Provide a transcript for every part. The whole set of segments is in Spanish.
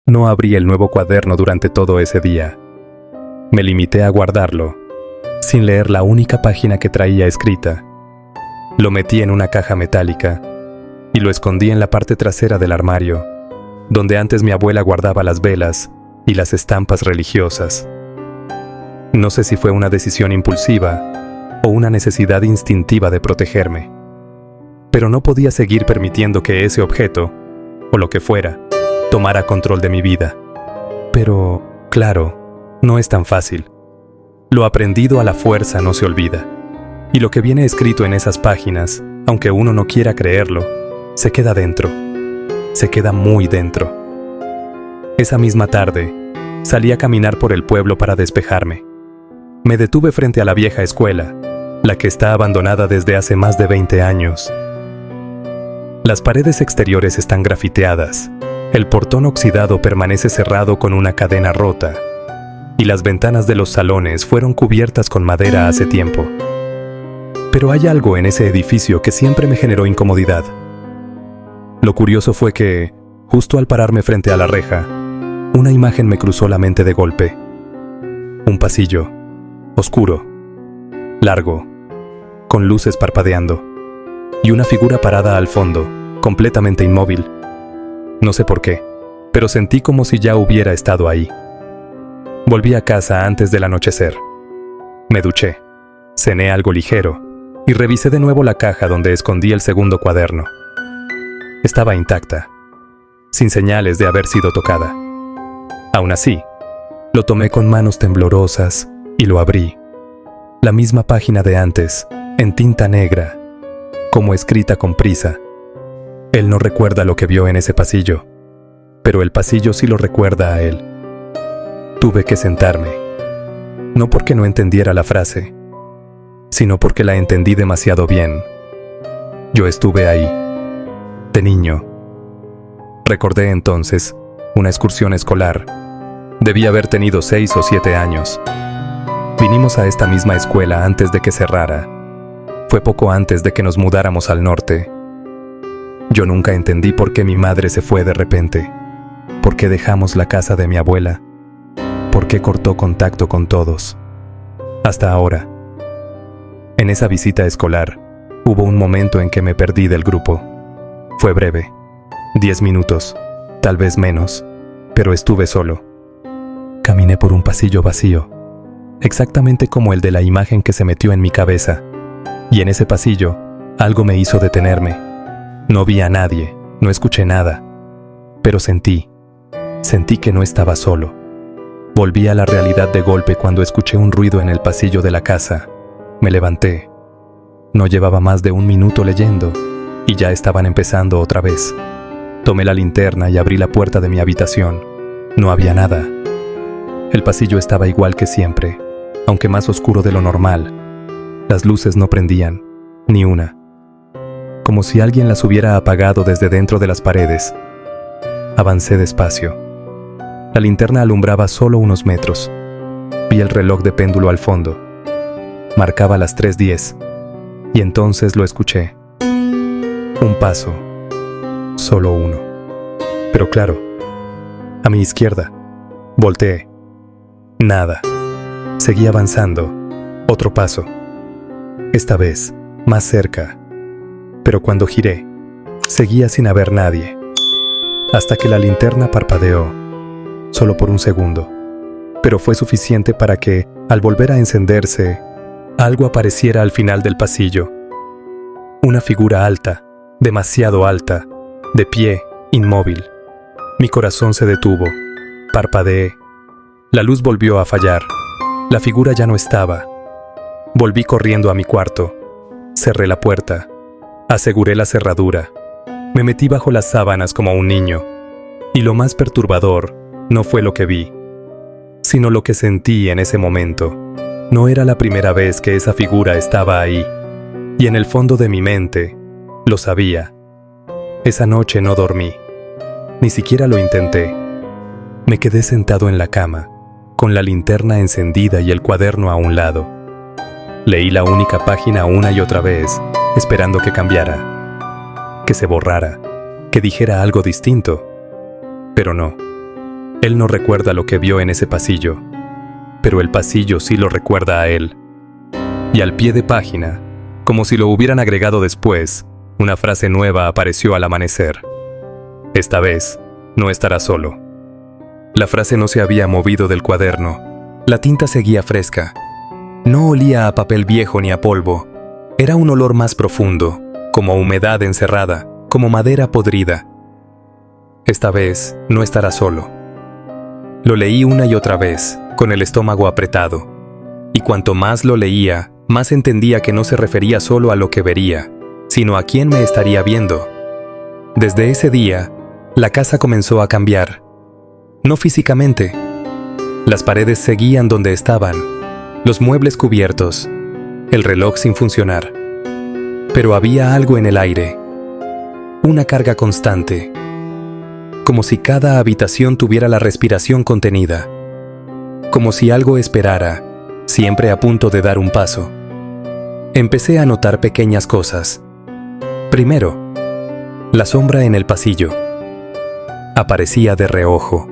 No abrí el nuevo cuaderno durante todo ese día. Me limité a guardarlo, sin leer la única página que traía escrita. Lo metí en una caja metálica y lo escondí en la parte trasera del armario, donde antes mi abuela guardaba las velas y las estampas religiosas. No sé si fue una decisión impulsiva o una necesidad instintiva de protegerme, pero no podía seguir permitiendo que ese objeto, o lo que fuera, tomara control de mi vida. Pero, claro, no es tan fácil. Lo aprendido a la fuerza no se olvida, y lo que viene escrito en esas páginas, aunque uno no quiera creerlo, se queda dentro, se queda muy dentro. Esa misma tarde, salí a caminar por el pueblo para despejarme. Me detuve frente a la vieja escuela, la que está abandonada desde hace más de 20 años. Las paredes exteriores están grafiteadas, el portón oxidado permanece cerrado con una cadena rota, y las ventanas de los salones fueron cubiertas con madera hace tiempo. Pero hay algo en ese edificio que siempre me generó incomodidad. Lo curioso fue que, justo al pararme frente a la reja, una imagen me cruzó la mente de golpe. Un pasillo, oscuro, largo, con luces parpadeando, y una figura parada al fondo, completamente inmóvil. No sé por qué, pero sentí como si ya hubiera estado ahí. Volví a casa antes del anochecer. Me duché, cené algo ligero, y revisé de nuevo la caja donde escondí el segundo cuaderno. Estaba intacta, sin señales de haber sido tocada. Aún así, lo tomé con manos temblorosas y lo abrí. La misma página de antes, en tinta negra, como escrita con prisa. Él no recuerda lo que vio en ese pasillo, pero el pasillo sí lo recuerda a él. Tuve que sentarme, no porque no entendiera la frase, sino porque la entendí demasiado bien. Yo estuve ahí, de niño. Recordé entonces una excursión escolar. Debí haber tenido 6 o 7 años. Vinimos a esta misma escuela antes de que cerrara. Fue poco antes de que nos mudáramos al norte. Yo nunca entendí por qué mi madre se fue de repente, por qué dejamos la casa de mi abuela, por qué cortó contacto con todos. Hasta ahora. En esa visita escolar, hubo un momento en que me perdí del grupo. Fue breve, 10 minutos, tal vez menos, pero estuve solo. Caminé por un pasillo vacío, exactamente como el de la imagen que se metió en mi cabeza, y en ese pasillo, algo me hizo detenerme. No vi a nadie, no escuché nada, pero sentí que no estaba solo. Volví a la realidad de golpe cuando escuché un ruido en el pasillo de la casa. Me levanté. No llevaba más de 1 minuto leyendo, y ya estaban empezando otra vez. Tomé la linterna y abrí la puerta de mi habitación. No había nada. El pasillo estaba igual que siempre, aunque más oscuro de lo normal. Las luces no prendían, ni una. Como si alguien las hubiera apagado desde dentro de las paredes. Avancé despacio. La linterna alumbraba solo unos metros. Vi el reloj de péndulo al fondo. Marcaba las 3:10, y entonces lo escuché. Un paso, solo uno. Pero claro, a mi izquierda. Volteé. Nada. Seguí avanzando. Otro paso. Esta vez, más cerca. Pero cuando giré, seguía sin haber nadie. Hasta que la linterna parpadeó, solo por un segundo. Pero fue suficiente para que, al volver a encenderse, algo apareciera al final del pasillo. Una figura alta, demasiado alta, de pie, inmóvil. Mi corazón se detuvo. Parpadeé. La luz volvió a fallar. La figura ya no estaba. Volví corriendo a mi cuarto. Cerré la puerta. Aseguré la cerradura. Me metí bajo las sábanas como un niño. Y lo más perturbador no fue lo que vi, sino lo que sentí en ese momento. No era la primera vez que esa figura estaba ahí. Y en el fondo de mi mente, lo sabía. Esa noche no dormí. Ni siquiera lo intenté. Me quedé sentado en la cama, con la linterna encendida y el cuaderno a un lado. Leí la única página una y otra vez, esperando que cambiara, que se borrara, que dijera algo distinto. Pero no, Él no recuerda lo que vio en ese pasillo, pero el pasillo sí lo recuerda a él. Y al pie de página, como si lo hubieran agregado después, una frase nueva apareció al amanecer. Esta vez, no estará solo. La frase no se había movido del cuaderno. La tinta seguía fresca. No olía a papel viejo ni a polvo. Era un olor más profundo, como humedad encerrada, como madera podrida. Esta vez, no estará solo. Lo leí una y otra vez, con el estómago apretado. Y cuanto más lo leía, más entendía que no se refería solo a lo que vería, sino a quién me estaría viendo. Desde ese día, la casa comenzó a cambiar. No físicamente. Las paredes seguían donde estaban, los muebles cubiertos, el reloj sin funcionar. Pero había algo en el aire, una carga constante, como si cada habitación tuviera la respiración contenida, como si algo esperara, siempre a punto de dar un paso. Empecé a notar pequeñas cosas. Primero, la sombra en el pasillo. Aparecía de reojo.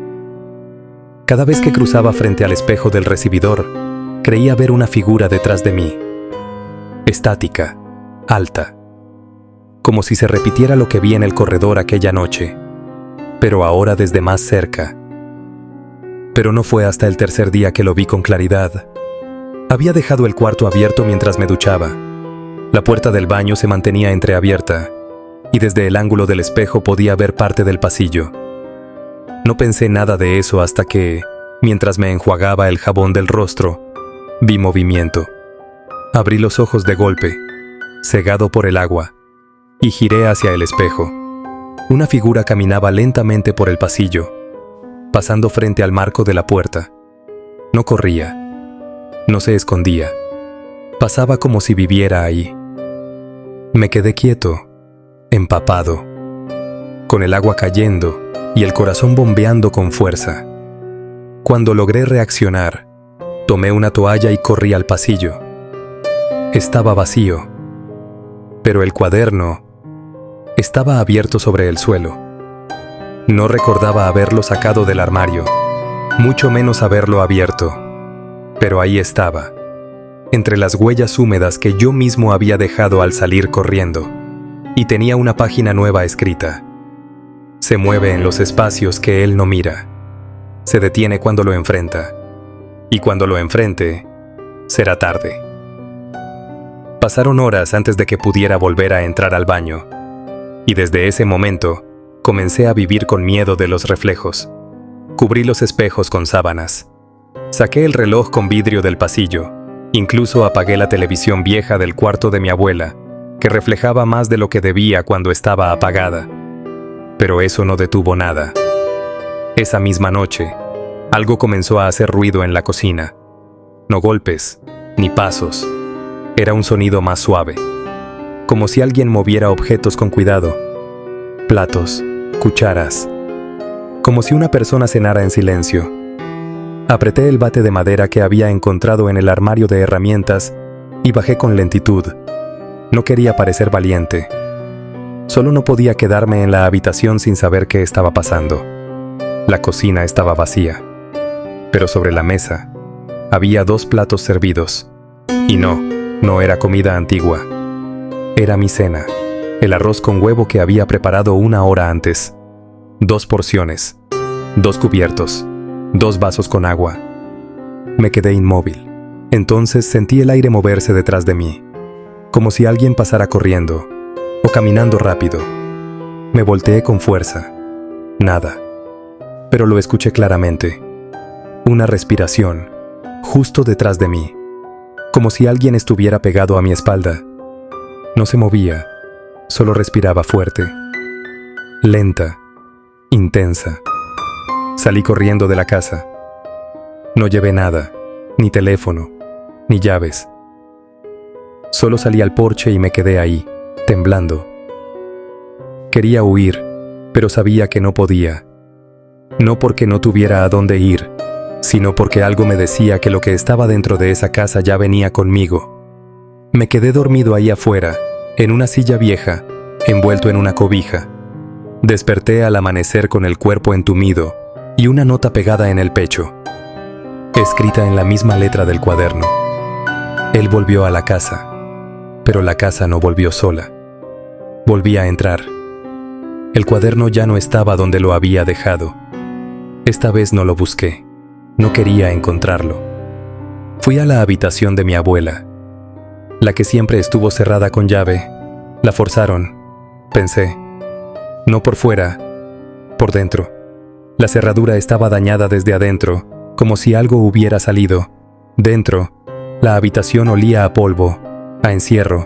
Cada vez que cruzaba frente al espejo del recibidor, creía ver una figura detrás de mí. Estática, alta. Como si se repitiera lo que vi en el corredor aquella noche, pero ahora desde más cerca. Pero no fue hasta el tercer día que lo vi con claridad. Había dejado el cuarto abierto mientras me duchaba. La puerta del baño se mantenía entreabierta, y desde el ángulo del espejo podía ver parte del pasillo. No pensé nada de eso hasta que, mientras me enjuagaba el jabón del rostro, vi movimiento. Abrí los ojos de golpe, cegado por el agua, y giré hacia el espejo. Una figura caminaba lentamente por el pasillo, pasando frente al marco de la puerta. No corría, no se escondía. Pasaba como si viviera ahí. Me quedé quieto, empapado, con el agua cayendo y el corazón bombeando con fuerza. Cuando logré reaccionar, tomé una toalla y corrí al pasillo. Estaba vacío, pero el cuaderno estaba abierto sobre el suelo. No recordaba haberlo sacado del armario, mucho menos haberlo abierto, pero ahí estaba, entre las huellas húmedas que yo mismo había dejado al salir corriendo, y tenía una página nueva escrita. Se mueve en los espacios que él no mira. Se detiene cuando lo enfrenta, y cuando lo enfrente, será tarde. Pasaron horas antes de que pudiera volver a entrar al baño, y desde ese momento comencé a vivir con miedo de los reflejos. Cubrí los espejos con sábanas. Saqué el reloj con vidrio del pasillo. Incluso apagué la televisión vieja del cuarto de mi abuela, que reflejaba más de lo que debía cuando estaba apagada. Pero eso no detuvo nada. Esa misma noche, algo comenzó a hacer ruido en la cocina. No golpes, ni pasos. Era un sonido más suave, como si alguien moviera objetos con cuidado. Platos, cucharas, como si una persona cenara en silencio. Apreté el bate de madera que había encontrado en el armario de herramientas y bajé con lentitud. No quería parecer valiente. Solo no podía quedarme en la habitación sin saber qué estaba pasando. La cocina estaba vacía, pero sobre la mesa había 2 platos servidos. Y no era comida antigua. Era mi cena, el arroz con huevo que había preparado 1 hora antes. 2 porciones, 2 cubiertos, 2 vasos con agua. Me quedé inmóvil. Entonces sentí el aire moverse detrás de mí, como si alguien pasara corriendo o caminando rápido. Me volteé con fuerza. Nada. Pero lo escuché claramente. Una respiración, justo detrás de mí, como si alguien estuviera pegado a mi espalda. No se movía, solo respiraba fuerte, lenta, intensa. Salí corriendo de la casa. No llevé nada, ni teléfono, ni llaves. Solo salí al porche y me quedé ahí, temblando. Quería huir, pero sabía que no podía. No porque no tuviera a dónde ir, sino porque algo me decía que lo que estaba dentro de esa casa ya venía conmigo. Me quedé dormido ahí afuera, en una silla vieja, envuelto en una cobija. Desperté al amanecer con el cuerpo entumido y una nota pegada en el pecho, escrita en la misma letra del cuaderno. Él volvió a la casa, pero la casa no volvió sola. Volví a entrar. El cuaderno ya no estaba donde lo había dejado. Esta vez no lo busqué. No quería encontrarlo. Fui a la habitación de mi abuela, la que siempre estuvo cerrada con llave. La forzaron, pensé. No por fuera, por dentro. La cerradura estaba dañada desde adentro, como si algo hubiera salido. Dentro, la habitación olía a polvo, a encierro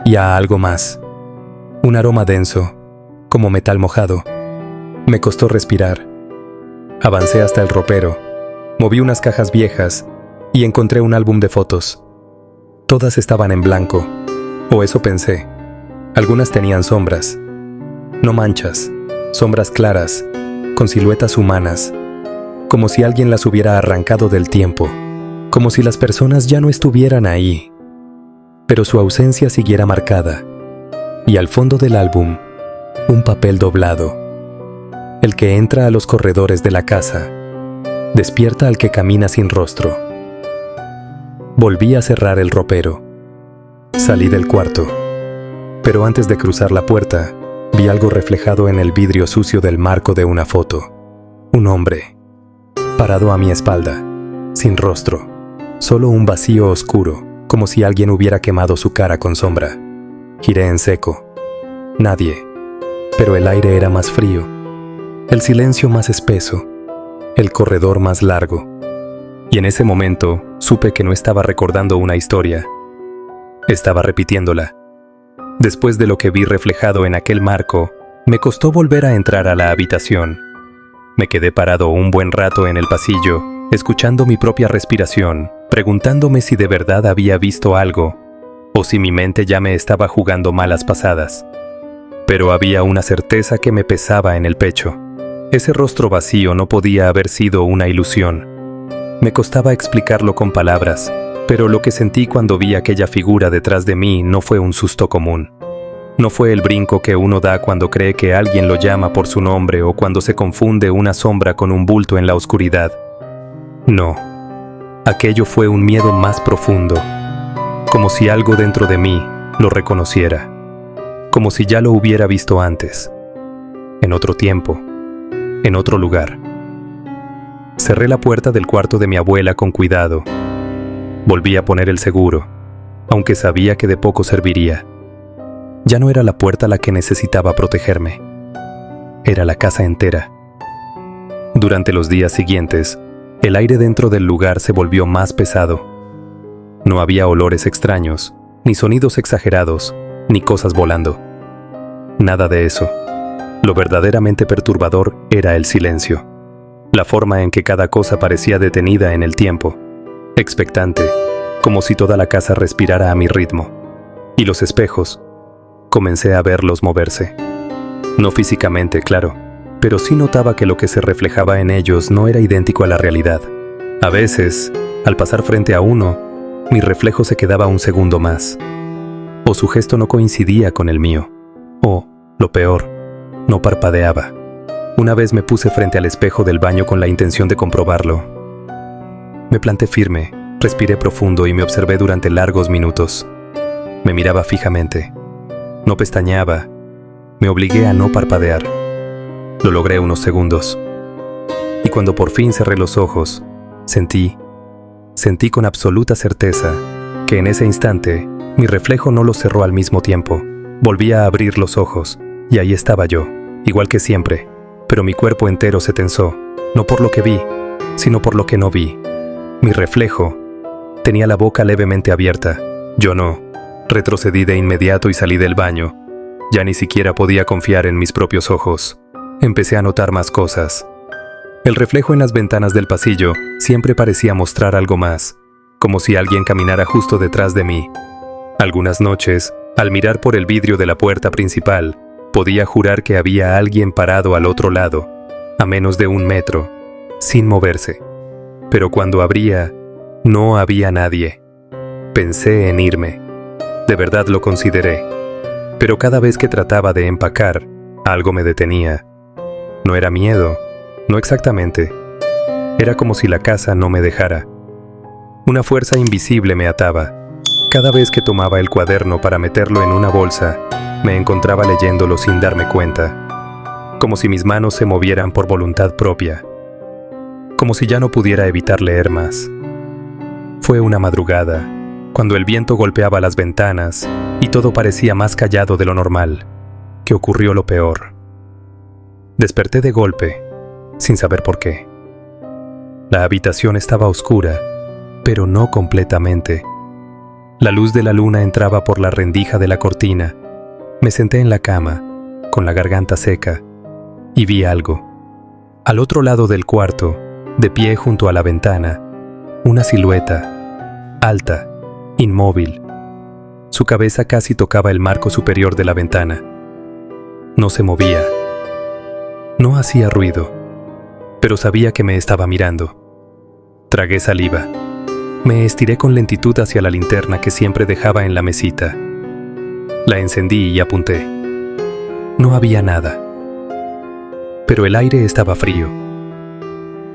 y a algo más. Un aroma denso, como metal mojado. Me costó respirar. Avancé hasta el ropero, moví unas cajas viejas y encontré un álbum de fotos. Todas estaban en blanco, o eso pensé. Algunas tenían sombras. No manchas, sombras claras, con siluetas humanas, como si alguien las hubiera arrancado del tiempo, como si las personas ya no estuvieran ahí, pero su ausencia siguiera marcada. Y al fondo del álbum, un papel doblado. El que entra a los corredores de la casa, despierta al que camina sin rostro. Volví a cerrar el ropero. Salí del cuarto, pero antes de cruzar la puerta, vi algo reflejado en el vidrio sucio del marco de una foto. Un hombre, parado a mi espalda, sin rostro, solo un vacío oscuro, como si alguien hubiera quemado su cara con sombra. Giré en seco. Nadie, pero el aire era más frío, el silencio más espeso, el corredor más largo. Y en ese momento supe que no estaba recordando una historia, estaba repitiéndola. Después de lo que vi reflejado en aquel marco, me costó volver a entrar a la habitación. Me quedé parado un buen rato en el pasillo, escuchando mi propia respiración, preguntándome si de verdad había visto algo, o si mi mente ya me estaba jugando malas pasadas. Pero había una certeza que me pesaba en el pecho. Ese rostro vacío no podía haber sido una ilusión. Me costaba explicarlo con palabras, pero lo que sentí cuando vi aquella figura detrás de mí no fue un susto común. No fue el brinco que uno da cuando cree que alguien lo llama por su nombre o cuando se confunde una sombra con un bulto en la oscuridad. No. Aquello fue un miedo más profundo, como si algo dentro de mí lo reconociera, como si ya lo hubiera visto antes, en otro tiempo, en otro lugar. Cerré la puerta del cuarto de mi abuela con cuidado. Volví a poner el seguro, aunque sabía que de poco serviría. Ya no era la puerta la que necesitaba protegerme. Era la casa entera. Durante los días siguientes, el aire dentro del lugar se volvió más pesado. No había olores extraños, ni sonidos exagerados, ni cosas volando. Nada de eso. Lo verdaderamente perturbador era el silencio. La forma en que cada cosa parecía detenida en el tiempo, expectante, como si toda la casa respirara a mi ritmo. Y los espejos, comencé a verlos moverse. No físicamente, claro, pero sí notaba que lo que se reflejaba en ellos no era idéntico a la realidad. A veces, al pasar frente a uno, mi reflejo se quedaba un segundo más. O su gesto no coincidía con el mío. O, lo peor, no parpadeaba. Una vez me puse frente al espejo del baño con la intención de comprobarlo. Me planté firme, respiré profundo y me observé durante largos minutos. Me miraba fijamente. No pestañeaba. Me obligué a no parpadear. Lo logré unos segundos. Y cuando por fin cerré los ojos, sentí con absoluta certeza que en ese instante mi reflejo no los cerró al mismo tiempo. Volví a abrir los ojos y ahí estaba yo, igual que siempre, pero mi cuerpo entero se tensó, no por lo que vi, sino por lo que no vi. Mi reflejo tenía la boca levemente abierta. Yo no. Retrocedí de inmediato y salí del baño. Ya ni siquiera podía confiar en mis propios ojos. Empecé a notar más cosas. El reflejo en las ventanas del pasillo siempre parecía mostrar algo más, como si alguien caminara justo detrás de mí. Algunas noches, al mirar por el vidrio de la puerta principal, podía jurar que había alguien parado al otro lado, a menos de 1 metro, sin moverse. Pero cuando abría, no había nadie. Pensé en irme. De verdad lo consideré. Pero cada vez que trataba de empacar, algo me detenía. No era miedo, No exactamente. Era como si la casa no me dejara. Una fuerza invisible me ataba. Cada vez que tomaba el cuaderno para meterlo en una bolsa, me encontraba leyéndolo sin darme cuenta, como si mis manos se movieran por voluntad propia, como si ya no pudiera evitar leer más. Fue una madrugada, cuando el viento golpeaba las ventanas y todo parecía más callado de lo normal, que ocurrió lo peor. Desperté de golpe, sin saber por qué. La habitación estaba oscura, pero no completamente. La luz de la luna entraba por la rendija de la cortina. Me senté en la cama, con la garganta seca, y vi algo. Al otro lado del cuarto, de pie junto a la ventana, una silueta, alta, inmóvil. Su cabeza casi tocaba el marco superior de la ventana. No se movía. No hacía ruido, pero sabía que me estaba mirando. Tragué saliva. Me estiré con lentitud hacia la linterna que siempre dejaba en la mesita. La encendí y apunté. No había nada. Pero el aire estaba frío.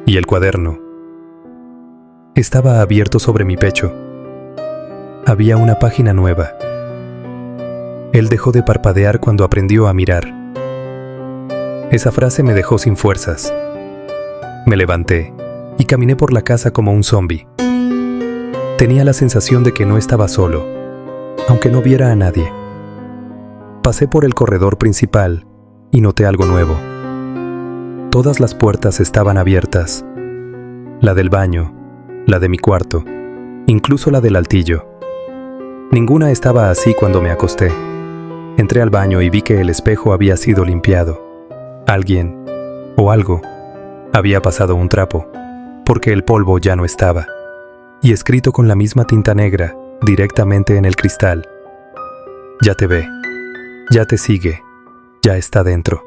Y el cuaderno estaba abierto sobre mi pecho. Había una página nueva. Él dejó de parpadear cuando aprendió a mirar. Esa frase me dejó sin fuerzas. Me levanté y caminé por la casa como un zombi. Tenía la sensación de que no estaba solo, aunque no viera a nadie. Pasé por el corredor principal y noté algo nuevo. Todas las puertas estaban abiertas. La del baño, la de mi cuarto, incluso la del altillo. Ninguna estaba así cuando me acosté. Entré al baño y vi que el espejo había sido limpiado. Alguien, o algo, había pasado un trapo, porque el polvo ya no estaba. Y escrito con la misma tinta negra, directamente en el cristal: ya te ve, ya te sigue, ya está dentro.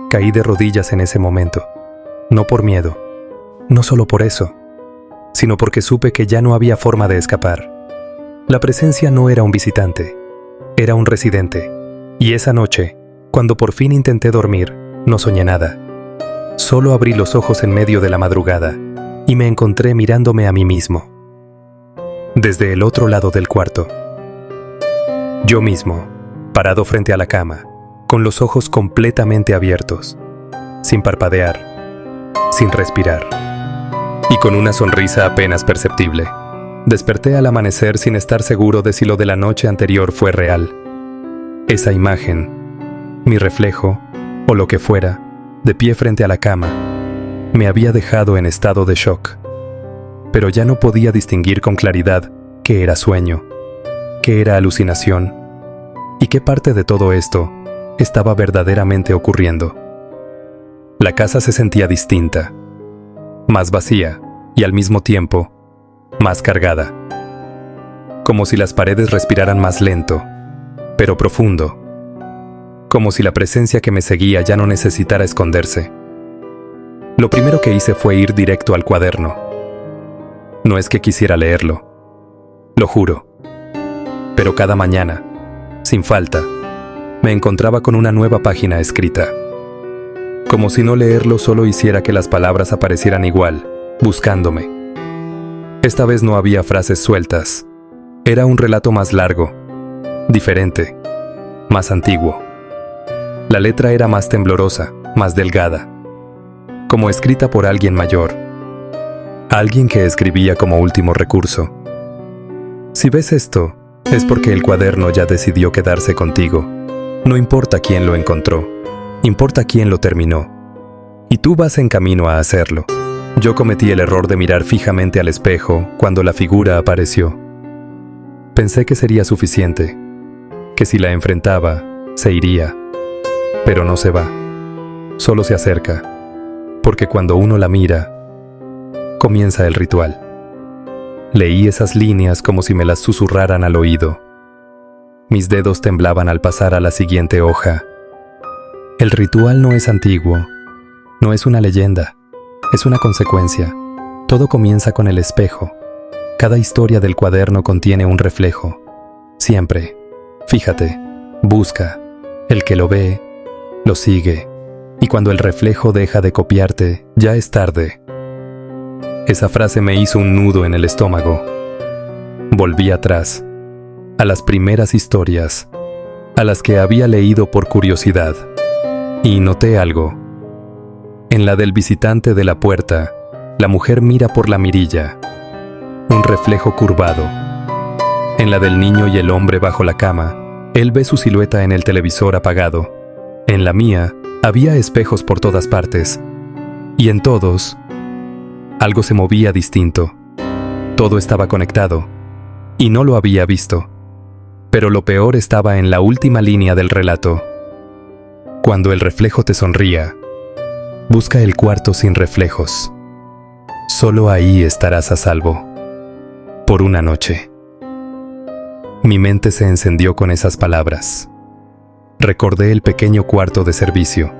Caí de rodillas en ese momento, no por miedo, no solo por eso, sino porque supe que ya no había forma de escapar. La presencia no era un visitante, era un residente, y esa noche, cuando por fin intenté dormir, no soñé nada. Solo abrí los ojos en medio de la madrugada, y me encontré mirándome a mí mismo, desde el otro lado del cuarto. Yo mismo, parado frente a la cama, con los ojos completamente abiertos, sin parpadear, sin respirar, y con una sonrisa apenas perceptible. Desperté al amanecer sin estar seguro de si lo de la noche anterior fue real. Esa imagen, mi reflejo, o lo que fuera, de pie frente a la cama, me había dejado en estado de shock, pero ya no podía distinguir con claridad qué era sueño, qué era alucinación, y qué parte de todo esto estaba verdaderamente ocurriendo. La casa se sentía distinta, más vacía y al mismo tiempo más cargada, como si las paredes respiraran más lento, pero profundo, como si la presencia que me seguía ya no necesitara esconderse. Lo primero que hice fue ir directo al cuaderno. No es que quisiera leerlo, lo juro. Pero cada mañana, sin falta, me encontraba con una nueva página escrita. Como si no leerlo solo hiciera que las palabras aparecieran igual, buscándome. Esta vez no había frases sueltas. Era un relato más largo, diferente, más antiguo. La letra era más temblorosa, más delgada, como escrita por alguien mayor, alguien que escribía como último recurso. Si ves esto, es porque el cuaderno ya decidió quedarse contigo. No importa quién lo encontró, importa quién lo terminó. Y tú vas en camino a hacerlo. Yo cometí el error de mirar fijamente al espejo cuando la figura apareció. Pensé que sería suficiente, que si la enfrentaba, se iría. Pero no se va, solo se acerca. Porque cuando uno la mira, comienza el ritual. Leí esas líneas como si me las susurraran al oído. Mis dedos temblaban al pasar a la siguiente hoja. El ritual no es antiguo, no es una leyenda, es una consecuencia. Todo comienza con el espejo. Cada historia del cuaderno contiene un reflejo. Siempre. Fíjate, busca. El que lo ve, lo sigue. Y cuando el reflejo deja de copiarte, ya es tarde. Esa frase me hizo un nudo en el estómago. Volví atrás, a las primeras historias, a las que había leído por curiosidad, y noté algo. En la del visitante de la puerta, la mujer mira por la mirilla, un reflejo curvado. En la del niño y el hombre bajo la cama, él ve su silueta en el televisor apagado. En la mía, había espejos por todas partes, y en todos, algo se movía distinto. Todo estaba conectado, y no lo había visto. Pero lo peor estaba en la última línea del relato. Cuando el reflejo te sonría, busca el cuarto sin reflejos. Solo ahí estarás a salvo. Por una noche. Mi mente se encendió con esas palabras. Recordé el pequeño cuarto de servicio,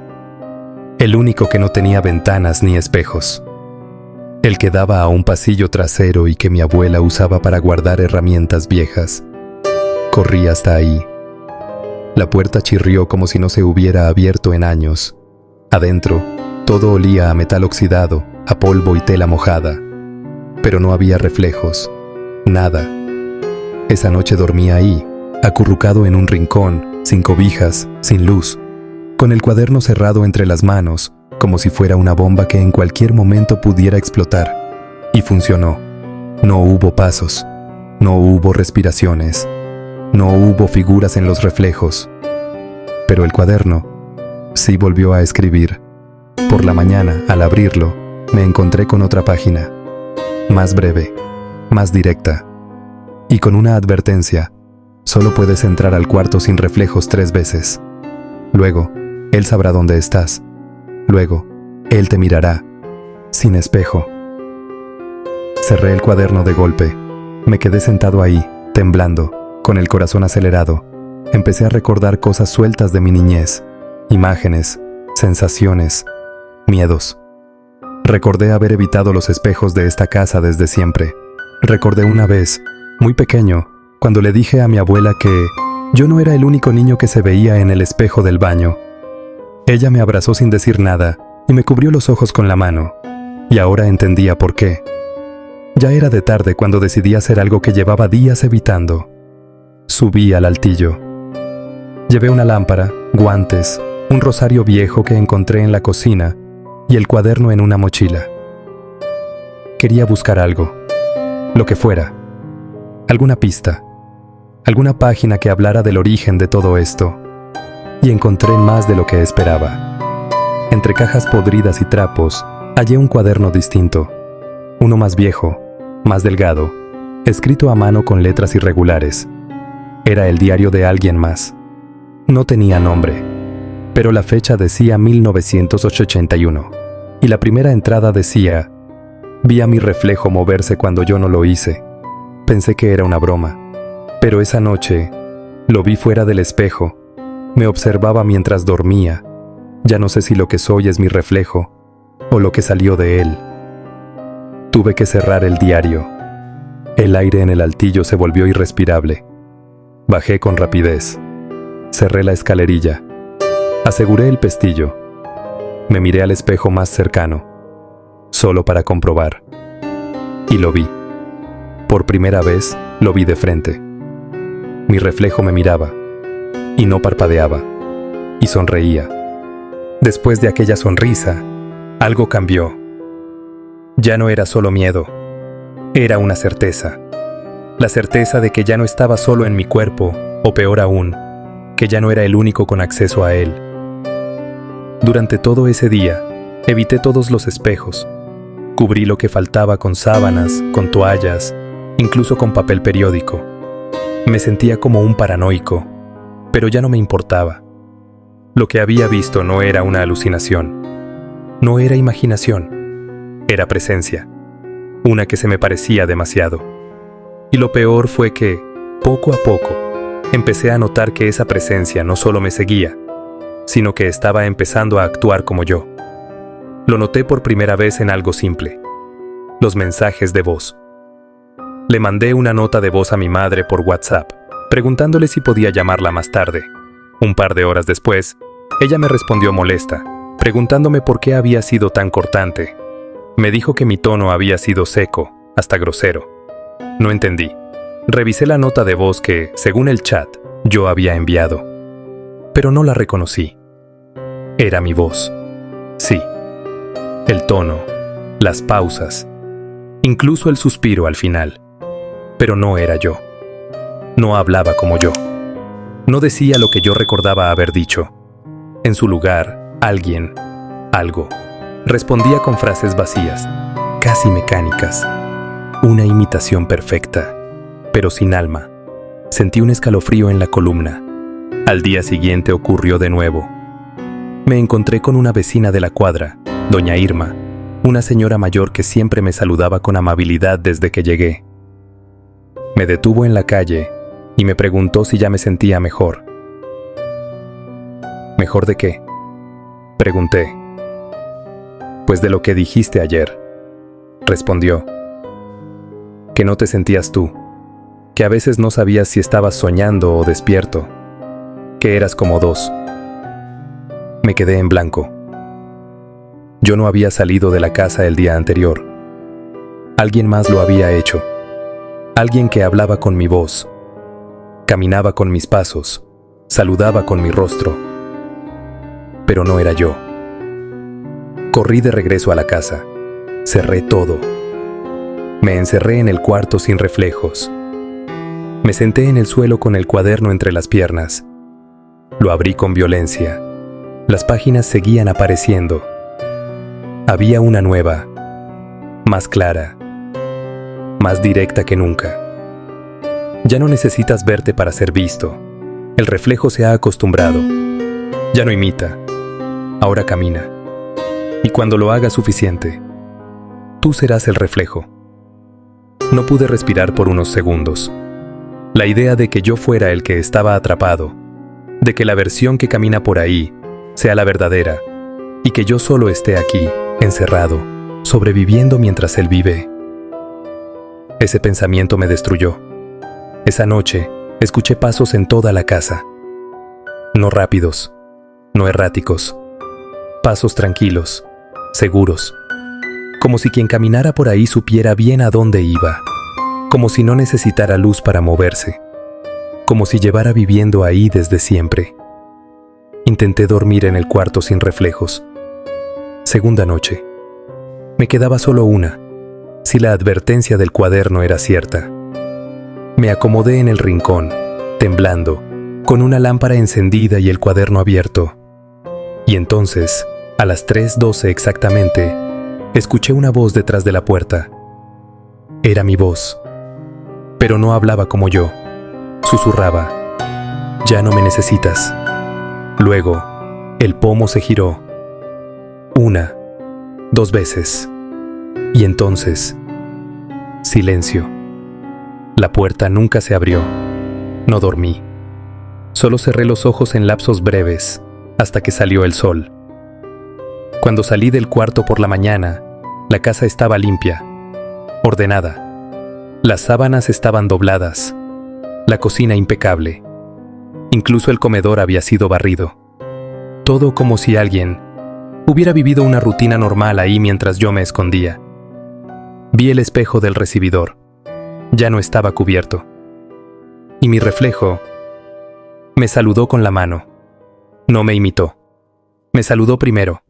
el único que no tenía ventanas ni espejos, el que daba a un pasillo trasero y que mi abuela usaba para guardar herramientas viejas. Corrí hasta ahí. La puerta chirrió como si no se hubiera abierto en años. Adentro, todo olía a metal oxidado, a polvo y tela mojada. Pero no había reflejos, nada. Esa noche dormí ahí, acurrucado en un rincón, sin cobijas, sin luz, con el cuaderno cerrado entre las manos, como si fuera una bomba que en cualquier momento pudiera explotar. Y funcionó. No hubo pasos, no hubo respiraciones, no hubo figuras en los reflejos. Pero el cuaderno sí volvió a escribir. Por la mañana, al abrirlo, me encontré con otra página, más breve, más directa, y con una advertencia: solo puedes entrar al cuarto sin reflejos 3 veces. Luego, él sabrá dónde estás. Luego, él te mirará, sin espejo. Cerré el cuaderno de golpe. Me quedé sentado ahí, temblando, con el corazón acelerado. Empecé a recordar cosas sueltas de mi niñez, imágenes, sensaciones, miedos. Recordé haber evitado los espejos de esta casa desde siempre. Recordé una vez, muy pequeño, cuando le dije a mi abuela que yo no era el único niño que se veía en el espejo del baño. Ella me abrazó sin decir nada y me cubrió los ojos con la mano. Y ahora entendía por qué. Ya era de tarde cuando decidí hacer algo que llevaba días evitando. Subí al altillo. Llevé una lámpara, guantes, un rosario viejo que encontré en la cocina y el cuaderno en una mochila. Quería buscar algo, lo que fuera, alguna pista, alguna página que hablara del origen de todo esto, y encontré más de lo que esperaba. Entre cajas podridas y trapos, hallé un cuaderno distinto, uno más viejo, más delgado, escrito a mano con letras irregulares. Era el diario de alguien más. No tenía nombre, pero la fecha decía 1981, y la primera entrada decía: vi a mi reflejo moverse cuando yo no lo hice. Pensé que era una broma, pero esa noche lo vi fuera del espejo. Me observaba mientras dormía. Ya no sé si lo que soy es mi reflejo o lo que salió de él. Tuve que cerrar el diario. El aire en el altillo se volvió irrespirable. Bajé con rapidez. Cerré la escalerilla. Aseguré el pestillo. Me miré al espejo más cercano, solo para comprobar. Y lo vi. Por primera vez, lo vi de frente. Mi reflejo me miraba, y no parpadeaba, y sonreía. Después de aquella sonrisa, algo cambió. Ya no era solo miedo, era una certeza. La certeza de que ya no estaba solo en mi cuerpo, o peor aún, que ya no era el único con acceso a él. Durante todo ese día, evité todos los espejos. Cubrí lo que faltaba con sábanas, con toallas, incluso con papel periódico. Me sentía como un paranoico, pero ya no me importaba. Lo que había visto no era una alucinación, no era imaginación, era presencia, una que se me parecía demasiado. Y lo peor fue que, poco a poco, empecé a notar que esa presencia no solo me seguía, sino que estaba empezando a actuar como yo. Lo noté por primera vez en algo simple: los mensajes de voz. Le mandé una nota de voz a mi madre por WhatsApp, preguntándole si podía llamarla más tarde. Un par de horas después, ella me respondió molesta: preguntándome por qué había sido tan cortante. Me dijo que mi tono había sido seco, hasta grosero. No entendí. Revisé la nota de voz que, según el chat, yo había enviado. Pero no la reconocí. Era mi voz. Sí. El tono, las pausas, incluso el suspiro al final. Pero no era yo. No hablaba como yo. No decía lo que yo recordaba haber dicho. En su lugar, alguien, algo, respondía con frases vacías, casi mecánicas. Una imitación perfecta, pero sin alma. Sentí un escalofrío en la columna. Al día siguiente ocurrió de nuevo. Me encontré con una vecina de la cuadra, doña Irma, una señora mayor que siempre me saludaba con amabilidad desde que llegué. Me detuvo en la calle y me preguntó si ya me sentía mejor. ¿Mejor de qué?, pregunté. Pues de lo que dijiste ayer, respondió. Que no te sentías tú, que a veces no sabías si estabas soñando o despierto, que eras como dos. Me quedé en blanco. Yo no había salido de la casa el día anterior. Alguien más lo había hecho. Alguien que hablaba con mi voz, caminaba con mis pasos, saludaba con mi rostro. Pero no era yo. Corrí de regreso a la casa. Cerré todo. Me encerré en el cuarto sin reflejos. Me senté en el suelo con el cuaderno entre las piernas. Lo abrí con violencia. Las páginas seguían apareciendo. Había una nueva, más clara, más directa que nunca. Ya no necesitas verte para ser visto. El reflejo se ha acostumbrado. Ya no imita. Ahora camina. Y cuando lo haga suficiente, tú serás el reflejo. No pude respirar por unos segundos. La idea de que yo fuera el que estaba atrapado, de que la versión que camina por ahí sea la verdadera, y que yo solo esté aquí, encerrado, sobreviviendo mientras él vive. Ese pensamiento me destruyó. Esa noche, escuché pasos en toda la casa. No rápidos, no erráticos. Pasos tranquilos, seguros. Como si quien caminara por ahí supiera bien a dónde iba. Como si no necesitara luz para moverse. Como si llevara viviendo ahí desde siempre. Intenté dormir en el cuarto sin reflejos. Segunda noche. Me quedaba solo una, si la advertencia del cuaderno era cierta. Me acomodé en el rincón, temblando, con una lámpara encendida y el cuaderno abierto. Y entonces, a las 3:12 exactamente, escuché una voz detrás de la puerta. Era mi voz. Pero no hablaba como yo. Susurraba. Ya no me necesitas. Luego, el pomo se giró. 1, 2 veces. Y entonces, silencio. La puerta nunca se abrió. No dormí. Solo cerré los ojos en lapsos breves, hasta que salió el sol. Cuando salí del cuarto por la mañana, la casa estaba limpia, ordenada. Las sábanas estaban dobladas, la cocina impecable. Incluso el comedor había sido barrido. Todo como si alguien hubiera vivido una rutina normal ahí mientras yo me escondía. Vi el espejo del recibidor. Ya no estaba cubierto. Y mi reflejo me saludó con la mano. No me imitó. Me saludó primero.